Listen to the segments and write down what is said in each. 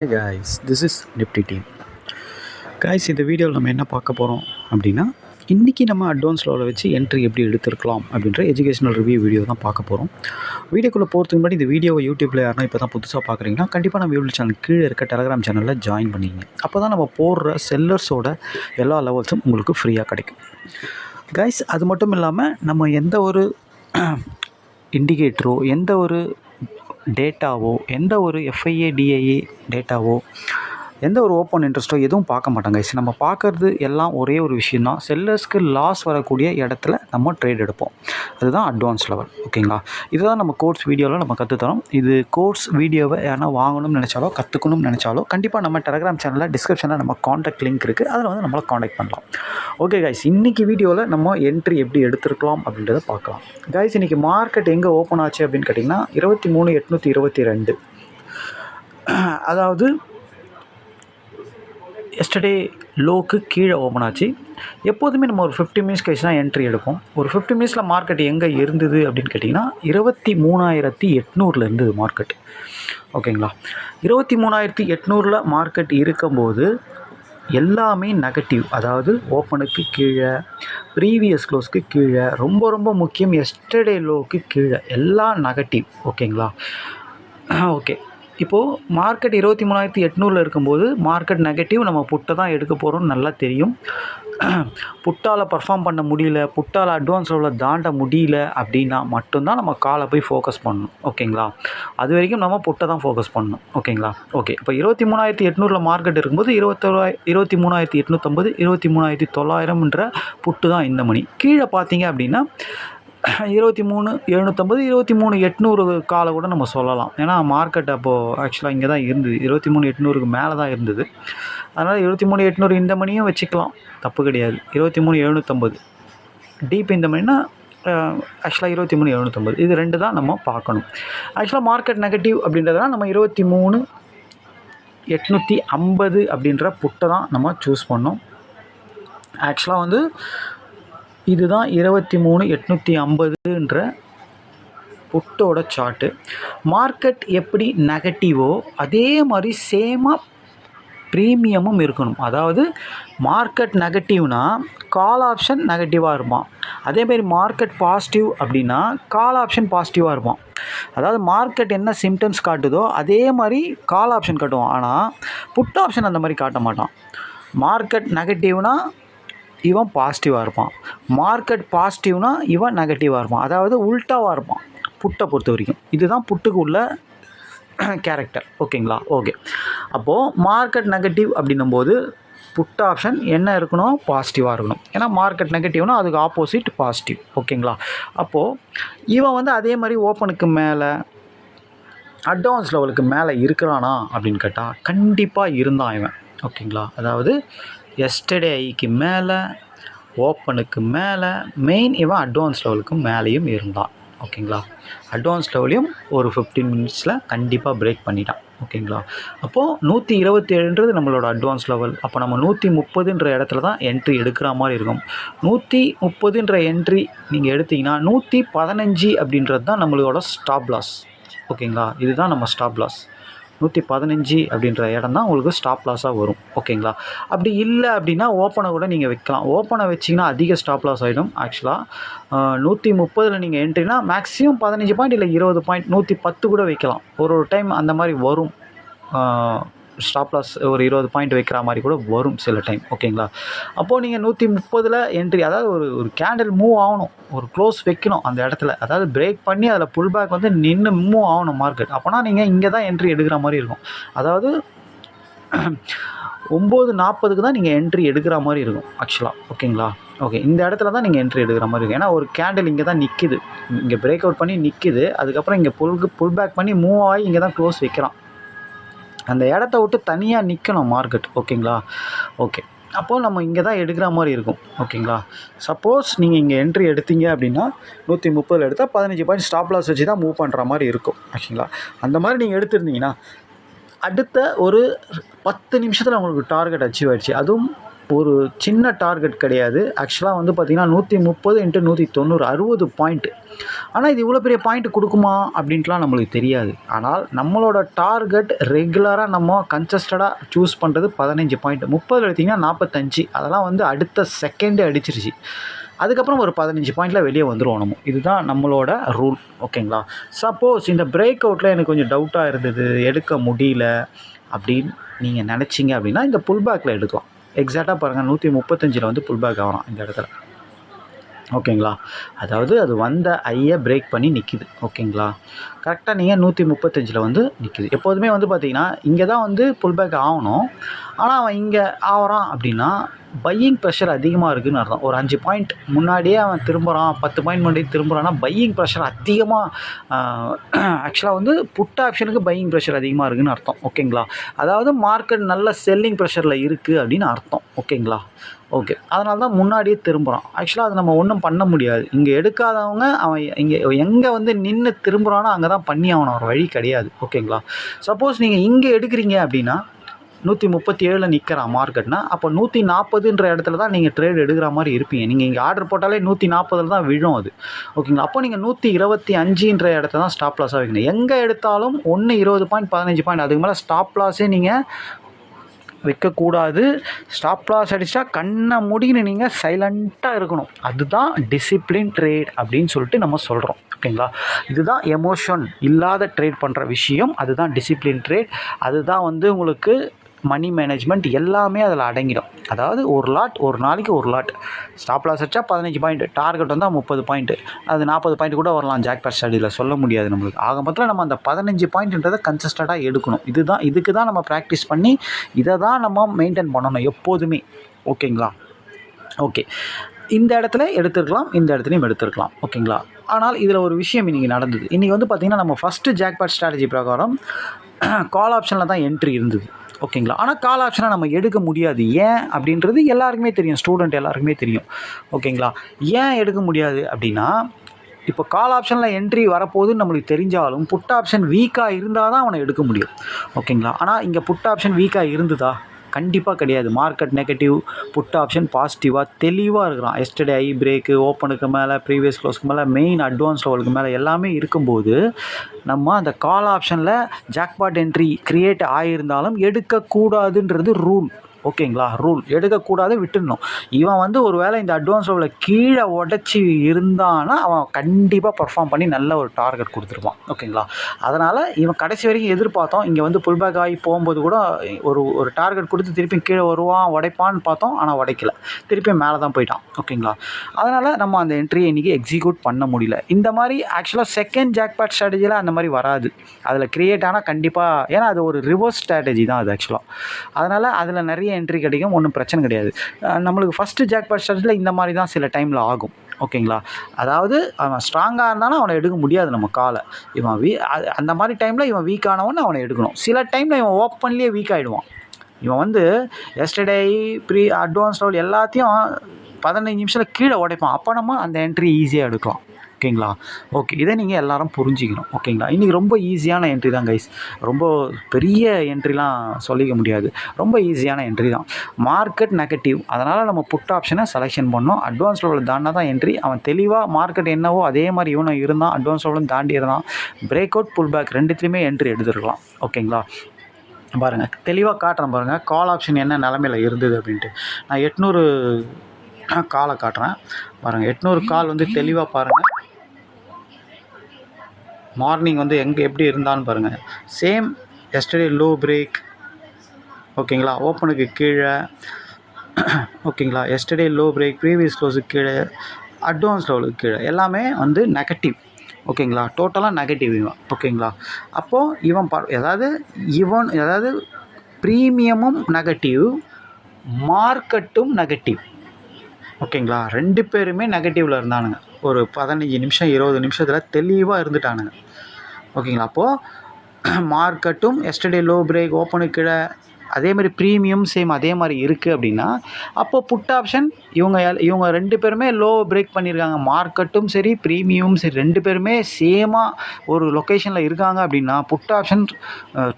guys, this is Nifty team. guys, இந்த வீடியோவில் நம்ம என்ன பார்க்க போகிறோம் அப்படின்னா, இன்றைக்கி நம்ம அட்வான்ஸ் லெவலில் வச்சு என்ட்ரி எப்படி எடுத்துருக்கலாம் அப்படின்ற எஜுகேஷனல் ரிவ்யூ வீடியோ தான் பார்க்க போகிறோம். வீடியோக்குள்ளே போகிறதுக்கு முன்னாடி இந்த வீடியோவை யூடியூப்பில் யாருன்னா இப்போ தான் புதுசாக பார்க்குறீங்கன்னா கண்டிப்பாக நம்ம யூடியூப் சேனல் கீழே இருக்க டெலகிராம் சேனலில் ஜாயின் பண்ணிங்க. அப்போ தான் நம்ம போடுற செல்லர்ஸோட எல்லா லெவல்ஸும் உங்களுக்கு ஃப்ரீயாக கிடைக்கும். guys, அது மட்டும் இல்லாமல் நம்ம எந்த ஒரு இண்டிகேட்டரோ, எந்த ஒரு டேட்டாவோ, எந்த ஒரு எஃப்ஐஏ டிஐஏ டேட்டாவோ, எந்த ஒரு ஓப்பன் இன்ட்ரெஸ்ட்டோ எதுவும் பார்க்க மாட்டாங்க. நம்ம பார்க்குறது எல்லாம் ஒரே ஒரு விஷயந்தான், செல்லர்ஸ்க்கு லாஸ் வரக்கூடிய இடத்துல நம்ம ட்ரேட் எடுப்போம். அதுதான் அட்வான்ஸ் லெவல். ஓகேங்களா? இதுதான் நம்ம கோர்ஸ் வீடியோவில் நம்ம கற்றுத்தரோம். இது கோர்ஸ் வீடியோவை யாரா வாங்கணும்னு நினச்சாலோ கற்றுக்கணும்னு நினச்சாலோ கண்டிப்பாக நம்ம டெலகிராம் சேனலில் டிஸ்கிரிப்ஷனில் நம்ம காண்டாக்ட் லிங்க் இருக்குது, அதில் வந்து நம்மளை காண்டாக்ட் பண்ணலாம். ஓகே guys, இன்றைக்கி வீடியோவில் நம்ம என்ட்ரி எப்படி எடுத்துருக்கலாம் அப்படின்றத பார்க்கலாம். guys, இன்றைக்கி மார்க்கெட் எங்கே ஓப்பன் ஆச்சு அப்படின்னு கேட்டிங்கன்னா 23,822. அதாவது எஸ்டர்டே லோக்கு கீழே ஓப்பன் ஆச்சு. எப்போதுமே நம்ம ஒரு 50 மினிட்ஸ் கழிச்சு தான் என்ட்ரி எடுப்போம். ஒரு 50 மினிட்ஸில் மார்க்கெட் எங்கே இருந்தது அப்படின்னு கேட்டிங்கன்னா 23,800 இருந்தது மார்க்கெட். ஓகேங்களா? 23,800 மார்க்கெட் இருக்கும்போது எல்லாமே நெகட்டிவ். அதாவது ஓப்பனுக்கு கீழே, ப்ரீவியஸ் க்ளோஸ்க்கு கீழே, ரொம்ப ரொம்ப முக்கியம் எஸ்டர்டே லோக்கு கீழே, எல்லாம் நெகட்டிவ். ஓகேங்களா? ஓகே, இப்போது மார்க்கெட் 23,800 இருக்கும்போது மார்க்கெட் நெகட்டிவ், நம்ம புட்டை தான் எடுக்க போகிறோம்னு நல்லா தெரியும். புட்டால் பர்ஃபார்ம் பண்ண முடியல, புட்டால் அட்வான்ஸ் லெவலில் தாண்ட முடியல அப்படின்னா மட்டும்தான் நம்ம காலை போய் ஃபோக்கஸ் பண்ணணும். ஓகேங்களா? அது வரைக்கும் நம்ம புட்டை தான் ஃபோக்கஸ் பண்ணணும். ஓகேங்களா? ஓகே, இப்போ 23,800 மார்க்கெட் இருக்கும்போது 23,850, 23,900 புட்டு தான் இந்த மணி. கீழே பார்த்தீங்க அப்படின்னா 23,750, 23,800 காலை கூட நம்ம சொல்லலாம். ஏன்னா மார்க்கெட் அப்போது ஆக்சுவலாக இங்கே தான் இருந்தது, 23,800க்கு மேலே தான் இருந்தது. அதனால் 23,800 இந்த மணியும் வச்சுக்கலாம், தப்பு கிடையாது. 23,750 டீப் இந்த மணினா ஆக்சுவலாக 23,750, இது ரெண்டு தான் நம்ம பார்க்கணும். ஆக்சுவலாக மார்க்கெட் நெகட்டிவ் அப்படின்றதுனா நம்ம 23,850 அப்படின்ற புட்டை தான் நம்ம சூஸ் பண்ணோம். ஆக்சுவலாக வந்து இதுதான் 23,850ன்ற புட்டோட சார்ட்டு. மார்க்கெட் எப்படி நெகட்டிவோ அதே மாதிரி சேமாக ப்ரீமியமும் இருக்கணும். அதாவது மார்க்கெட் நெகட்டிவ்னா கால் ஆப்ஷன் நெகட்டிவாக இருப்பான். அதேமாரி மார்க்கெட் பாசிட்டிவ் அப்படின்னா கால் ஆப்ஷன் பாசிட்டிவாக இருப்பான். அதாவது மார்க்கெட் என்ன சிம்டம்ஸ் காட்டுதோ அதே மாதிரி கால் ஆப்ஷன் காட்டுவான். ஆனால் புட் ஆப்ஷன் அந்த மாதிரி காட்ட மாட்டான். மார்க்கெட் நெகட்டிவ்னா இவன் பாசிட்டிவாக இருப்பான், மார்க்கெட் பாசிட்டிவ்னா இவன் நெகட்டிவாக இருப்பான். அதாவது உல்ட்டாவாக இருப்பான் புட்டை பொறுத்த வரைக்கும். இதுதான் புட்டுக்கு உள்ள கேரக்டர். ஓகேங்களா? ஓகே, அப்போது மார்க்கெட் நெகட்டிவ் அப்படின்னும்போது புட் ஆப்ஷன் என்ன இருக்கணும்? பாசிட்டிவாக இருக்கணும். ஏன்னா மார்க்கெட் நெகட்டிவ்னா அதுக்கு ஆப்போசிட் பாசிட்டிவ். ஓகேங்களா? அப்போது இவன் வந்து அதே மாதிரி ஓப்பனுக்கு மேலே, அட்வான்ஸ் லெவலுக்கு மேலே இருக்கிறானா அப்படின்னு கேட்டால் கண்டிப்பாக இருந்தான் இவன். ஓகேங்களா? அதாவது எஸ்டர்டே ஐக்கு மேலே, ஓப்பனுக்கு மேலே, மெயின் இவன் அட்வான்ஸ் லெவலுக்கு மேலேயும் இருந்தான். ஓகேங்களா? அட்வான்ஸ் லெவலையும் ஒரு 15 மினிட்ஸில் கண்டிப்பாக பிரேக் பண்ணிட்டான். ஓகேங்களா? அப்போது 127ன்றது நம்மளோட அட்வான்ஸ் லெவல். அப்போ நம்ம 130ன்ற இடத்துல தான் என்ட்ரி எடுக்கிற மாதிரி இருக்கும். 130ன்ற என்ட்ரி நீங்கள் எடுத்திங்கன்னா 115 அப்படின்றது தான் நம்மளோட ஸ்டாப் லாஸ். ஓகேங்களா? இதுதான் நம்ம ஸ்டாப் லாஸ். 115 அப்படின்ற இடம் தான் உங்களுக்கு ஸ்டாப் லாஸாக வரும். ஓகேங்களா? அப்படி இல்லை அப்படின்னா ஓப்பனை கூட நீங்கள் வைக்கலாம். ஓப்பனை வச்சிங்கன்னா அதிக ஸ்டாப் லாஸ் ஆகிடும். ஆக்சுவலாக 130ல் நீங்கள் என்ட்ரினா மேக்ஸிமம் 15 பாயிண்ட் இல்லை 20 பாயிண்ட், 110 கூட வைக்கலாம். ஒரு டைம் அந்த மாதிரி வரும். ஸ்டாப் லாஸ் ஒரு 20 பாயிண்ட் வைக்கிற மாதிரி கூட வரும் சில டைம். ஓகேங்களா? அப்போது நீங்கள் 130ல் என்ட்ரி, அதாவது ஒரு கேண்டில் மூவ் ஆகணும், ஒரு க்ளோஸ் வைக்கணும் அந்த இடத்துல. அதாவது பிரேக் பண்ணி அதில் புல் பேக் வந்து நின்று மூவ் ஆகணும் மார்க்கெட். அப்போனா நீங்கள் இங்கே தான் என்ட்ரி எடுக்கிற மாதிரி இருக்கும். அதாவது 9:40க்கு தான் நீங்கள் என்ட்ரி எடுக்கிற மாதிரி இருக்கும் ஆக்சுவலாக. ஓகேங்களா? ஓகே, இந்த இடத்துல தான் நீங்கள் என்ட்ரி எடுக்கிற மாதிரி இருக்கும். ஏன்னா ஒரு கேண்டில் இங்கே தான் நிற்கிது, இங்கே பிரேக் அவுட் பண்ணி நிற்கிது, அதுக்கப்புறம் இங்கே புல் பேக் பண்ணி மூவ் ஆகி இங்கே தான் க்ளோஸ் வைக்கிறான். அந்த இடத்த விட்டு தனியாக நிற்கணும் மார்க்கெட். ஓகேங்களா? ஓகே, அப்போது நம்ம இங்கே தான் எடுக்கிற மாதிரி இருக்கும். ஓகேங்களா? சப்போஸ் நீங்கள் இங்கே என்ட்ரி எடுத்தீங்க அப்படின்னா 130ல் எடுத்தால் 15 பாயிண்ட் ஸ்டாப் லாஸ் வச்சு தான் மூவ் பண்ணுற மாதிரி இருக்கும். ஓகேங்களா? அந்த மாதிரி நீங்கள் எடுத்துருந்தீங்கன்னா அடுத்த ஒரு 10 நிமிஷத்தில் உங்களுக்கு டார்கெட் அச்சீவ் ஆகிடுச்சு. அதுவும் ஒரு சின்ன டார்கெட் கிடையாது. ஆக்சுவலாக வந்து பார்த்திங்கன்னா 130 × 190 60 பாயிண்ட். ஆனால் இது இவ்வளோ பெரிய பாயிண்ட் கொடுக்குமா அப்படின்ட்டுலாம் நம்மளுக்கு தெரியாது. ஆனால் நம்மளோட டார்கெட் ரெகுலராக நம்ம கன்சிஸ்டடாக சூஸ் பண்ணுறது 15 பாயிண்ட். 30 எடுத்திங்கன்னா 45, அதெல்லாம் வந்து அடுத்த செகண்டே அடிச்சிருச்சு. அதுக்கப்புறம் ஒரு 15 பாயிண்டில் வெளியே வந்துடுவோம் நம்ம. இதுதான் நம்மளோட ரூல். ஓகேங்களா? சப்போஸ் இந்த பிரேக் அவுட்டில் எனக்கு கொஞ்சம் டவுட்டாக இருந்தது, எடுக்க முடியல அப்படின்னு நீங்கள் நினச்சிங்க அப்படின்னா இந்த புல் பேக்கில் எடுக்கலாம். எக்ஸாக்டாக பாருங்கள், 135 வந்து புல் பேக் ஆகலாம் இந்த இடத்துல. ஓகேங்களா? அதாவது அது வந்த ஐயை பிரேக் பண்ணி நிற்கிது. ஓகேங்களா? கரெக்டாக நீங்கள் 135 வந்து நிற்கிது. எப்போதுமே வந்து பார்த்திங்கன்னா இங்கே தான் வந்து புல் பேக் ஆகணும். ஆனால் அவன் இங்கே ஆகிறான் அப்படின்னா பையிங் ப்ரெஷர் அதிகமாக இருக்குதுன்னு அர்த்தம். ஒரு 5 பாயிண்ட் முன்னாடியே அவன் திரும்புகிறான், 10 பாயிண்ட் முன்னாடி திரும்புகிறான்னா பையிங் ப்ரெஷர் அதிகமாக, ஆக்சுவலாக வந்து புட் ஆப்ஷனுக்கு பையிங் ப்ரெஷர் அதிகமாக இருக்குதுன்னு அர்த்தம். ஓகேங்களா? அதாவது மார்க்கெட் நல்ல செல்லிங் ப்ரெஷரில் இருக்குது அப்படின்னு அர்த்தம். ஓகேங்களா? ஓகே, அதனால தான் முன்னாடியே திரும்புகிறான். ஆக்சுவலாக அது நம்ம ஒன்றும் பண்ண முடியாது. இங்கே எடுக்காதவங்க அவன் இங்கே எங்கே வந்து நின்று திரும்புகிறானோ அங்கே தான் பண்ணி ஆகணும், ஒரு வழி கிடையாது. ஓகேங்களா? சப்போஸ் நீங்கள் இங்கே எடுக்கிறீங்க அப்படின்னா 137 நிற்கிறான் மார்க்கெட்னா, அப்போ 140ன்ற இடத்துல தான் நீங்கள் ட்ரேட் எடுக்கிற மாதிரி இருப்பீங்க. நீங்கள் இங்கே ஆர்டர் போட்டாலே 140 தான் விழும் அது. ஓகேங்களா? அப்போ நீங்கள் 125ன்ற இடத்த தான் ஸ்டாப் லாஸாக வைக்கணும். எங்கே எடுத்தாலும் 20 பாயிண்ட் 15 பாயிண்ட் அதுக்கு மேலே ஸ்டாப் லாஸே நீங்கள் வைக்கக்கூடாது. ஸ்டாப் லாஸ் அடித்தா கண்ணை மூடின்னு நீங்கள் சைலண்ட்டாக இருக்கணும். அதுதான் டிசிப்ளின் ட்ரேட் அப்படின்னு சொல்லிட்டு நம்ம சொல்கிறோம். ஓகேங்களா? இதுதான் எமோஷன் இல்லாத ட்ரேட் பண்ணுற விஷயம். அதுதான் டிசிப்ளின் ட்ரேட். அதுதான் வந்து உங்களுக்கு மணி மேனேஜ்மெண்ட் எல்லாமே அதில் அடங்கிடும். அதாவது ஒரு லாட், ஒரு நாளைக்கு ஒரு லாட். ஸ்டாப் லாஸ் அடித்தா 15 பாயிண்ட், டார்கெட் வந்தால் 30 பாயிண்ட்டு, அது 40 பாயிண்ட் கூட வரலாம். ஜாக்பாட் ஸ்டடியில் சொல்ல முடியாது நம்மளுக்கு. ஆக மொத்தத்தில் நம்ம அந்த 15 பாயிண்ட்ன்றதை கன்சிஸ்டண்ட்டாக எடுக்கணும். இதுக்கு தான் நம்ம ப்ராக்டிஸ் பண்ணி இதை தான் நம்ம மெயின்டைன் பண்ணணும் எப்போதுமே. ஓகேங்களா? ஓகே, இந்த இடத்துல எடுத்துருக்கலாம், இந்த இடத்துலையும் எடுத்துருக்கலாம். ஓகேங்களா? ஆனால் இதில் ஒரு விஷயம் இன்றைக்கி நடந்தது. இன்றைக்கி வந்து பார்த்திங்கன்னா நம்ம ஃபஸ்ட்டு ஜாக்பாட் ஸ்ட்ராட்டஜி பிரகாரம் கால் ஆப்ஷனில் தான் என்ட்ரி இருந்தது. ஓகேங்களா? ஆனால் கால் ஆப்ஷனை நம்ம எடுக்க முடியாது. ஏன் அப்படின்றது எல்லாருக்குமே தெரியும், ஸ்டூடெண்ட் எல்லாருக்குமே தெரியும். ஓகேங்களா? ஏன் எடுக்க முடியாது அப்படின்னா, இப்போ கால் ஆப்ஷனில் என்ட்ரி வரப்போகுதுன்னு நம்மளுக்கு தெரிஞ்சாலும் புட் ஆப்ஷன் வீக்காக இருந்தால் தான் அவனை எடுக்க முடியும். ஓகேங்களா? ஆனால் இங்கே புட் ஆப்ஷன் வீக்காக இருந்ததா? கண்டிப்பாக கிடையாது. மார்க்கெட் நெகட்டிவ், புட் ஆப்ஷன் பாசிட்டிவாக தெளிவாக இருக்கிறான். எஸ்டர்டே ஐ பிரேக்கு, ஓப்பனுக்கு மேலே, ப்ரீவியஸ் க்ளோஸ்க்கு மேலே, மெயின் அட்வான்ஸ் லெவலுக்கு மேலே எல்லாமே இருக்கும்போது நம்ம அந்த கால் ஆப்ஷனில் ஜாக்பாட் என்ட்ரி க்ரியேட் ஆகியிருந்தாலும் எடுக்கக்கூடாதுன்றது ரூல். ஓகேங்களா? ரூல். எடுக்கக்கூடாது, விட்டுடணும். இவன் வந்து ஒரு வேளை இந்த அட்வான்ஸ் லெவலில் கீழே உடச்சி இருந்தான்னா அவன் கண்டிப்பாக பர்ஃபார்ம் பண்ணி நல்ல ஒரு டார்கெட் கொடுத்துருப்பான். ஓகேங்களா? அதனால் இவன் கடைசி வரைக்கும் எதிர்பார்த்தோம். இங்கே வந்து புல் பேக் ஆகி போகும்போது கூட ஒரு டார்கெட் கொடுத்து திருப்பி கீழே வருவான், உடைப்பான்னு பார்த்தோம். ஆனால் உடைக்கல, திருப்பி மேலே தான் போயிட்டான். ஓகேங்களா? அதனால் நம்ம அந்த என்ட்ரியை இன்றைக்கி எக்ஸிக்யூட் பண்ண முடியல. இந்த மாதிரி ஆக்சுவலாக செகண்ட் ஜாக்பாட் ஸ்ட்ராட்டஜியில் அந்த மாதிரி வராது. அதில் க்ரியேட் ஆனால் கண்டிப்பாக, ஏன்னா அது ஒரு ரிவர்ஸ் ஸ்ட்ராட்டஜி தான் அது ஆக்சுவலாக. அதனால் அதில் நிறைய என்ட்ரி கிடைக்கும், ஒன்றும் பிரச்சனை கிடையாது. நம்மளுக்கு ஃபஸ்ட்டு ஜாக்பாட் ஸ்ட்ராட்டஜியில் இந்த மாதிரி தான் சில டைமில் ஆகும். ஓகேங்களா? அதாவது அவன் ஸ்ட்ராங்காக இருந்தாலும் அவனை எடுக்க முடியாது நம்ம காலை. இவன் அந்த மாதிரி டைமில் இவன் வீக் ஆனவன்னு அவனை எடுக்கணும். சில டைமில் இவன் ஓப்பன்லேயே வீக் ஆகிடுவான். இவன் வந்து எஸ்டர்டே அட்வான்ஸ் லெவல் எல்லாத்தையும் 15 நிமிஷத்தில் கீழே உடைப்பான். அப்போ நம்ம அந்த என்ட்ரி ஈஸியாக எடுக்கலாம். ஓகேங்களா? ஓகே, இதை நீங்கள் எல்லாரும் புரிஞ்சிக்கணும். ஓகேங்களா? இன்றைக்கி ரொம்ப ஈஸியான என்ட்ரி தான் கைஸ். ரொம்ப பெரிய என்ட்ரிலாம் சொல்லிக்க முடியாது. ரொம்ப ஈஸியான என்ட்ரி தான். மார்க்கெட் நெகட்டிவ், அதனால் நம்ம புட் ஆப்ஷனை செலெக்ஷன் பண்ணோம். அட்வான்ஸ் லெவலில் தாண்டினா தான் என்ட்ரி. அவன் தெளிவாக மார்க்கெட் என்னவோ அதே மாதிரி இவனும் இருந்தான், அட்வான்ஸ் லெவலும் தாண்டி இருந்தான். பிரேக் அவுட், புல் பேக் ரெண்டுத்துலேயுமே என்ட்ரி எடுத்துருக்கலாம். ஓகேங்களா? பாருங்கள், தெளிவாக காட்டுறேன் பாருங்கள் கால் ஆப்ஷன் என்ன நிலமையில் இருந்தது அப்படின்ட்டு. நான் 800 காலை காட்டுறேன் பாருங்கள். 800 கால் வந்து தெளிவாக பாருங்கள். மார்னிங் வந்து எப்படி இருந்தான்னு பாருங்கள். Same yesterday low break. ஓகேங்களா? ஓப்பனுக்கு கீழே. ஓகேங்களா? எஸ்டர்டே லோ பிரேக், ப்ரீவியஸ் க்ளோஸுக்கு கீழே, அட்வான்ஸ் லெவலுக்கு கீழே, எல்லாமே வந்து நெகட்டிவ். ஓகேங்களா? டோட்டலாக நெகட்டிவ் இவன். ஓகேங்களா? அப்போது இவன் அதாவது ப்ரீமியமும் நெகட்டிவ், மார்க்கெட்டும் நெகட்டிவ். ஓகேங்களா? 2 பேருமே நெகட்டிவில் இருந்தானுங்க. ஒரு 15 நிமிஷம் 20 நிமிஷத்தில் தெளிவாக இருந்துட்டானுங்க. ஓகேங்களா? அப்போது மார்க்கெட்டும் எஸ்டர்டே லோ பிரேக், ஓப்பனுக்கு கீழே, அதேமாதிரி ப்ரீமியம் சேம் அதே மாதிரி இருக்குது அப்படின்னா, அப்போது புட் ஆப்ஷன் இவங்க 2 பேருமே லோ பிரேக் பண்ணியிருக்காங்க. மார்க்கெட்டும் சரி, ப்ரீமியமும் சரி 2 பேருமே சேமாக ஒரு லொக்கேஷனில் இருக்காங்க அப்படின்னா, புட் ஆப்ஷன்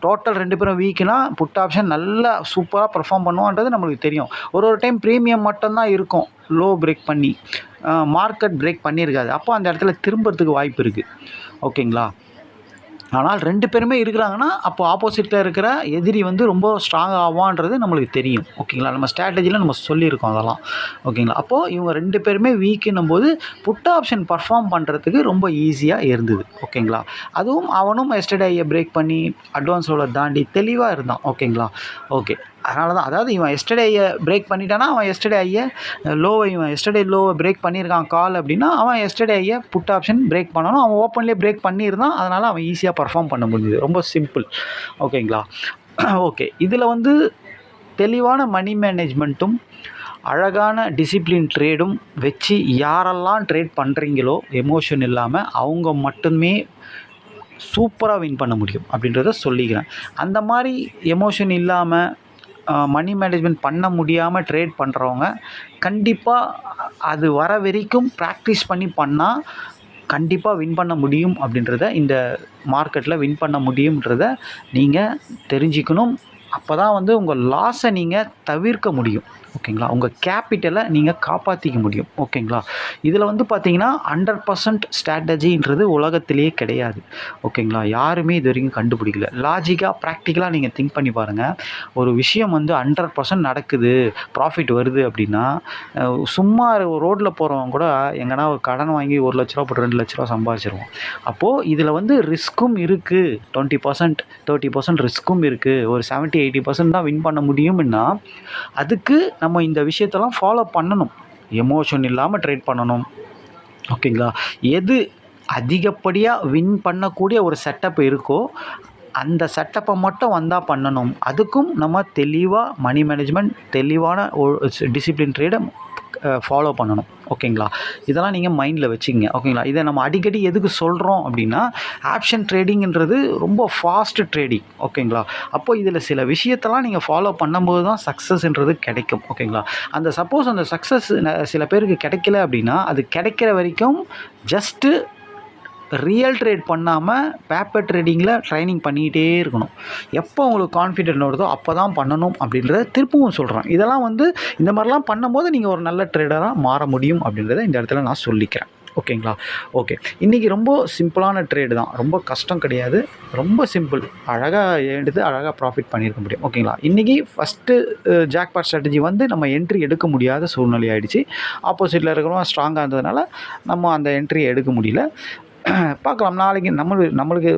டோட்டல் 2 பேரும் வீக்குனா புட் ஆப்ஷன் நல்லா சூப்பராக பெர்ஃபார்ம் பண்ணுவான்றது நம்மளுக்கு தெரியும். ஒரு டைம் ப்ரீமியம் மட்டும்தான் இருக்கும் லோ பிரேக் பண்ணி, மார்க்கெட் பிரேக் பண்ணியிருக்காது. அப்போ அந்த இடத்துல திரும்புறதுக்கு வாய்ப்பு இருக்குது. ஓகேங்களா? ஆனால் 2 பேருமே இருக்கிறாங்கன்னா, அப்போ ஆப்போசிட்டில் இருக்கிற எதிரி வந்து ரொம்ப ஸ்ட்ராங் ஆவான்றது நம்மளுக்கு தெரியும். ஓகேங்களா? நம்ம ஸ்ட்ராட்டஜியில் நம்ம சொல்லியிருக்கோம் அதெல்லாம். ஓகேங்களா? அப்போது இவங்க 2 பேருமே வீக்குன்னும் போது புட் ஆப்ஷன் பர்ஃபார்ம் பண்ணுறதுக்கு ரொம்ப ஈஸியாக இருந்தது. ஓகேங்களா? அதுவும் அவனும் எஸ்டர்டே ஐயை பிரேக் பண்ணி அட்வான்ஸ் லோவை தாண்டி தெளிவாக இருந்தான். ஓகேங்களா? ஓகே. அதனால தான், அதாவது இவன் எஸ்டர்டே ஐயை பிரேக் பண்ணிட்டானா, அவன் எஸ்டர்டே ஐயை இவன் எஸ்டர்டே லோவை பிரேக் பண்ணியிருக்கான் கால் அப்படின்னா, அவன் எஸ்டர்டே ஐயை புட் ஆப்ஷன் பிரேக் பண்ணணும். அவன் ஓப்பன்லேயே பிரேக் பண்ணியிருந்தான். அதனால் அவன் ஈஸியாக பர்ஃபார்ம் பண்ண முடியுது. ரொம்ப சிம்பிள். ஓகேங்களா? ஓகே. இதில் வந்து தெளிவான மணி மேனேஜ்மெண்ட்டும் அழகான டிசிப்ளின் ட்ரேடும் வச்சு யாரெல்லாம் ட்ரேட் பண்ணுறீங்களோ எமோஷன் இல்லாமல், அவங்க மட்டுமே சூப்பராக வின் பண்ண முடியும் அப்படின்றத சொல்லிக்கிறேன். அந்த மாதிரி எமோஷன் இல்லாமல் மணி மேனேஜ்மெண்ட் பண்ண முடியாமல் ட்ரேட் பண்ணுறவங்க கண்டிப்பாக அது வர வரைக்கும் ப்ராக்டிஸ் பண்ணி பண்ணால் கண்டிப்பாக வின் பண்ண முடியும் அப்படின்றத, இந்த மார்க்கெட்டில் வின் பண்ண முடியுன்றத நீங்கள் தெரிஞ்சுக்கணும். அப்போ தான் வந்து உங்கள் லாஸை நீங்கள் தவிர்க்க முடியும். ஓகேங்களா? உங்கள் கேபிட்டலை நீங்கள் காப்பாற்றிக்க முடியும். ஓகேங்களா? இதில் வந்து பார்த்தீங்கன்னா 100% ஸ்ட்ராட்டஜின்றது உலகத்திலேயே கிடையாது. ஓகேங்களா? யாருமே இது வரைக்கும் கண்டுபிடிக்கல. லாஜிக்காக ப்ராக்டிக்கலாக நீங்கள் திங்க் பண்ணி பாருங்கள். ஒரு விஷயம் வந்து 100% நடக்குது, ப்ராஃபிட் வருது அப்படின்னா, சும்மா ரோட்டில் போகிறவங்க கூட எங்கன்னா ஒரு கடன் வாங்கி ₹1,00,000 போட்டு ₹2,00,000 சம்பாதிச்சிருவோம். அப்போது இதில் வந்து ரிஸ்க்கும் இருக்குது. 20% 30% ரிஸ்க்கும் இருக்குது. ஒரு 70-80% தான் வின் பண்ண முடியும்னா, அதுக்கு நம்ம இந்த விஷயத்தெல்லாம் ஃபாலோ பண்ணணும். எமோஷன் இல்லாமல் ட்ரேட் பண்ணணும். ஓகேங்களா? எது அதிகப்படியாக வின் பண்ணக்கூடிய ஒரு செட்டப் இருக்கோ, அந்த செட்டப்பை மட்டும் வந்தால் பண்ணணும். அதுக்கும் நம்ம தெளிவாக மணி மேனேஜ்மெண்ட், தெளிவான டிசிப்ளின் ட்ரேடை ஃபாலோ பண்ணணும். ஓகேங்களா? இதெல்லாம் நீங்கள் மைண்டில் வச்சுக்கங்க. ஓகேங்களா? இதை நம்ம அடிக்கடி எதுக்கு சொல்கிறோம் அப்படின்னா, ஆப்ஷன் ட்ரேடிங்கிறது ரொம்ப ஃபாஸ்ட் ட்ரேடிங். ஓகேங்களா? அப்போது இதில் சில விஷயத்தெல்லாம் நீங்கள் ஃபாலோ பண்ணும்போது தான் சக்ஸஸ்ன்றது கிடைக்கும். ஓகேங்களா? அந்த சப்போஸ் அந்த சக்ஸஸ் சில பேருக்கு கிடைக்கல அப்படின்னா, அது கிடைக்கிற வரைக்கும் ஜஸ்ட்டு ரியல் ட்ரேட் பண்ணாமல் பேப்பர் ட்ரேடிங்கில் ட்ரைனிங் பண்ணிக்கிட்டே இருக்கணும். எப்போ உங்களுக்கு கான்ஃபிடென்ட் வருதோ அப்போ தான் பண்ணணும் அப்படின்றத திருப்பவும் சொல்கிறேன். இதெல்லாம் வந்து இந்த மாதிரிலாம் பண்ணும்போது நீங்கள் ஒரு நல்ல ட்ரேடராக மாற முடியும் அப்படின்றத இந்த இடத்துல நான் சொல்லிக்கிறேன். ஓகேங்களா? ஓகே. இன்றைக்கி ரொம்ப சிம்பிளான ட்ரேடு தான். ரொம்ப கஷ்டம் கிடையாது. ரொம்ப சிம்பிள். அழகாக எடுத்து அழகாக ப்ராஃபிட் பண்ணியிருக்க முடியும். ஓகேங்களா? இன்றைக்கி ஃபஸ்ட்டு ஜாக்பாட் ஸ்ட்ராட்டஜி வந்து நம்ம என்ட்ரி எடுக்க முடியாத சூழ்நிலை ஆகிடுச்சு. ஆப்போசிட்டில் இருக்கிறவங்க ஸ்ட்ராங்காக இருந்ததுனால நம்ம அந்த என்ட்ரியை எடுக்க முடியல. பார்க்கலாம். நாளைக்கு நம்மளுக்கு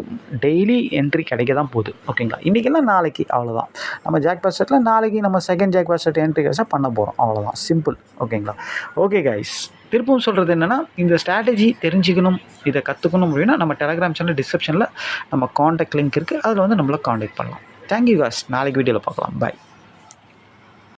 டெய்லி என்ட்ரி கிடைக்க தான் போகுது. ஓகேங்களா? இன்றைக்கெல்லாம் நாளைக்கு அவ்வளோதான். நம்ம ஜாக்பாட் ஸ்டார்ட்டில் நாளைக்கு நம்ம செகண்ட் ஜாக்பாட் ஸ்டார்ட் என்ட்ரி கிடைச்சா பண்ண போகிறோம். அவ்வளோதான். சிம்பிள். ஓகேங்களா? ஓகே கைஸ், திருப்பவும் சொல்கிறது என்னென்னா, இந்த ஸ்ட்ராட்டஜி தெரிஞ்சுக்கணும், இதை கற்றுக்கணும் அப்படின்னா நம்ம டெலகிராம் சேனல் டிஸ்கிரிப்ஷனில் நம்ம காண்டாக்ட் லிங்க் இருக்குது. அதில் வந்து நம்மளை காண்டாக்ட் பண்ணலாம். Thank you guys. நாளைக்கு வீடியோவில் பார்க்கலாம். பாய்.